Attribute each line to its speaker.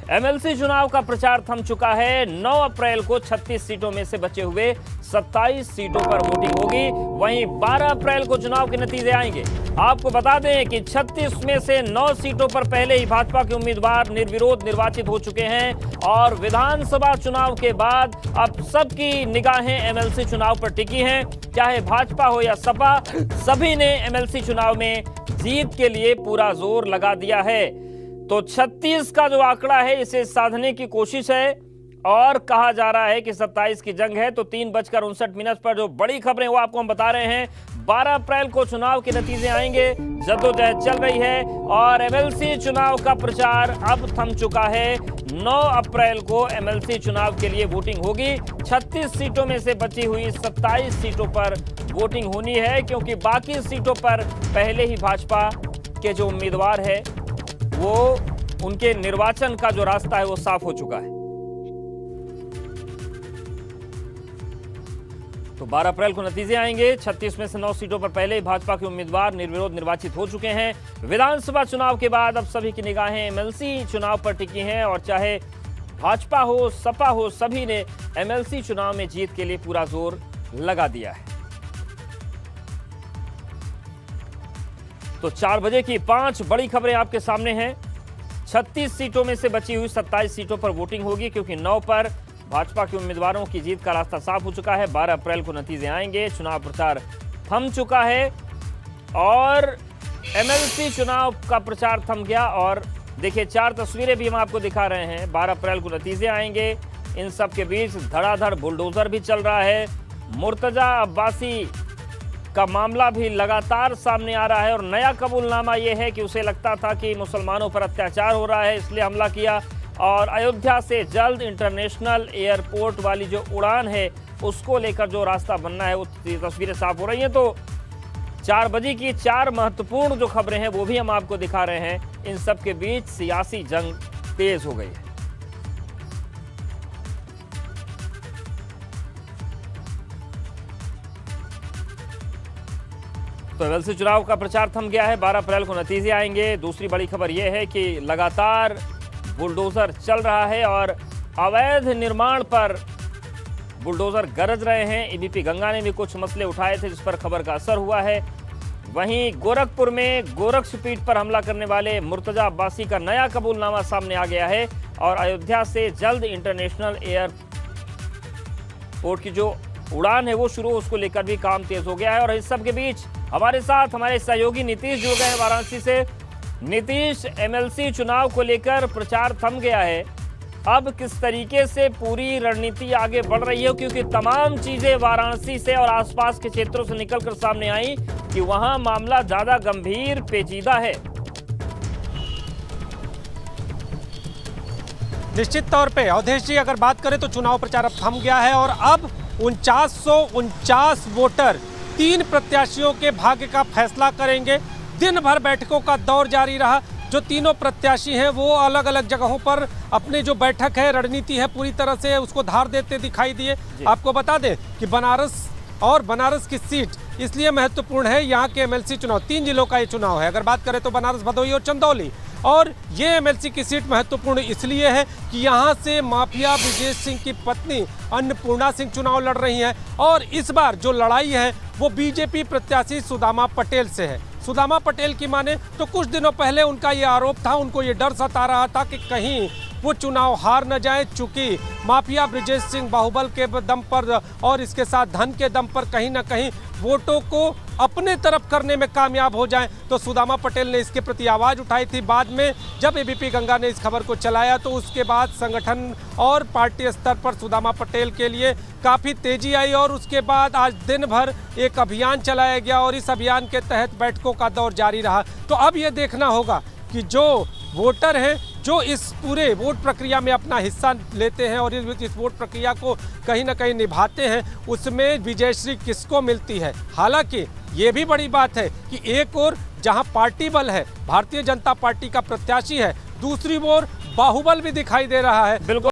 Speaker 1: MLC चुनाव का प्रचार थम चुका है। 9 अप्रैल को 36 सीटों में से बचे हुए 27 सीटों पर वोटिंग होगी। वहीं 12 अप्रैल को चुनाव के नतीजे आएंगे। आपको बता दें कि 36 में से 9 सीटों पर पहले ही भाजपा के उम्मीदवार निर्विरोध निर्वाचित हो चुके हैं और विधानसभा चुनाव के बाद अब सबकी निगाहें एमएलसी चुनाव पर टिकी हैं। चाहे भाजपा हो या सपा, सभी ने एमएलसी चुनाव में जीत के लिए पूरा जोर लगा दिया है। तो 36 का जो आंकड़ा है इसे साधने की कोशिश है और कहा जा रहा है कि 27 की जंग है। तो 3:59 पर जो बड़ी खबरें वो आपको हम बता रहे हैं। 12 अप्रैल को चुनाव के नतीजे आएंगे, जद्दोजहद चल रही है और एमएलसी चुनाव का प्रचार अब थम चुका है। 9 अप्रैल को एमएलसी चुनाव के लिए वोटिंग होगी। 36 सीटों में से बची हुई 27 सीटों पर वोटिंग होनी है, क्योंकि बाकी सीटों पर पहले ही भाजपा के जो उम्मीदवार है वो उनके निर्वाचन का जो रास्ता है वो साफ हो चुका है। तो 12 अप्रैल को नतीजे आएंगे। 36 में से 9 सीटों पर पहले ही भाजपा के उम्मीदवार निर्विरोध निर्वाचित हो चुके हैं। विधानसभा चुनाव के बाद अब सभी की निगाहें एमएलसी चुनाव पर टिकी हैं और चाहे भाजपा हो सपा हो, सभी ने एमएलसी चुनाव में जीत के लिए पूरा जोर लगा दिया है। तो 4 बजे की 5 बड़ी खबरें आपके सामने हैं। 36 सीटों में से बची हुई 27 सीटों पर वोटिंग होगी, क्योंकि 9 पर भाजपा के उम्मीदवारों की जीत का रास्ता साफ हो चुका है। 12 अप्रैल को नतीजे आएंगे। चुनाव प्रचार थम चुका है और एमएलसी चुनाव का प्रचार थम गया। और देखिए 4 तस्वीरें भी हम आपको दिखा रहे हैं। 12 अप्रैल को नतीजे आएंगे। इन सब के बीच धड़ाधड़ बुलडोजर भी चल रहा है। मुर्तजा अब्बासी का मामला भी लगातार सामने आ रहा है और नया कबूलनामा यह है कि उसे लगता था कि मुसलमानों पर अत्याचार हो रहा है, इसलिए हमला किया। और अयोध्या से जल्द इंटरनेशनल एयरपोर्ट वाली जो उड़ान है उसको लेकर जो रास्ता बनना है, वो तस्वीरें साफ हो रही हैं। तो 4 बजे की 4 महत्वपूर्ण जो खबरें हैं वो भी हम आपको दिखा रहे हैं। इन सब के बीच सियासी जंग तेज हो गई है। तो एमएलसी चुनाव का प्रचार थम गया है। 12 अप्रैल को नतीजे आएंगे। दूसरी बड़ी खबर यह है कि लगातार बुलडोजर चल रहा है और अवैध निर्माण पर बुलडोजर गरज रहे हैं। एबीपी गंगा ने भी कुछ मसले उठाए थे जिस पर खबर का असर हुआ है। वहीं गोरखपुर में गोरक्षपीठ पर हमला करने वाले मुर्तजा अब्बासी का नया कबूलनामा सामने आ गया है और अयोध्या से जल्द इंटरनेशनल एयरपोर्ट की जो उड़ान है वो शुरू, उसको लेकर भी काम तेज हो गया है। और इस सब के बीच हमारे साथ हमारे सहयोगी नीतीश जुड़ गए हैं वाराणसी से। नीतीश, एमएलसी चुनाव को लेकर प्रचार थम गया है, अब किस तरीके से पूरी रणनीति आगे बढ़ रही है? क्योंकि तमाम चीजें वाराणसी से और आसपास के क्षेत्रों से निकलकर सामने आई कि वहां मामला ज्यादा गंभीर पेचीदा है।
Speaker 2: निश्चित तौर पे अवधेश जी, अगर बात करें तो चुनाव प्रचार अब थम गया है और अब 4949 वोटर 3 प्रत्याशियों के भाग्य का फैसला करेंगे। दिन भर बैठकों का दौर जारी रहा। जो तीनों प्रत्याशी हैं वो अलग अलग जगहों पर अपने जो बैठक है, रणनीति है, पूरी तरह से उसको धार देते दिखाई दिए। आपको बता दें कि बनारस की सीट इसलिए महत्वपूर्ण है, यहाँ के एमएलसी चुनाव 3 जिलों का ये चुनाव है। अगर बात करें तो बनारस, भदोही और चंदौली। और ये एमएलसी की सीट महत्वपूर्ण इसलिए है कि यहाँ से माफिया ब्रिजेश सिंह की पत्नी अन्नपूर्णा सिंह चुनाव लड़ रही हैं और इस बार जो लड़ाई है वो बीजेपी प्रत्याशी सुदामा पटेल से है। सुदामा पटेल की माने तो कुछ दिनों पहले उनका ये आरोप था, उनको ये डर सता रहा था कि कहीं वो चुनाव हार न जाए, चूंकि माफिया ब्रिजेश सिंह बाहुबल के दम पर और इसके साथ धन के दम पर कहीं ना कहीं वोटों को अपने तरफ करने में कामयाब हो जाएं। तो सुदामा पटेल ने इसके प्रति आवाज़ उठाई थी। बाद में जब एबीपी गंगा ने इस खबर को चलाया तो उसके बाद संगठन और पार्टी स्तर पर सुदामा पटेल के लिए काफ़ी तेजी आई और उसके बाद आज दिन भर एक अभियान चलाया गया और इस अभियान के तहत बैठकों का दौर जारी रहा। तो अब ये देखना होगा कि जो वोटर हैं जो इस पूरे वोट प्रक्रिया में अपना हिस्सा लेते हैं और इस वोट प्रक्रिया को कहीं ना कहीं निभाते हैं, उसमें विजयश्री किसको मिलती है। हालांकि ये भी बड़ी बात है कि एक ओर जहां पार्टी बल है, भारतीय जनता पार्टी का प्रत्याशी है, दूसरी ओर बाहुबल भी दिखाई दे रहा है।
Speaker 1: बिल्कुल।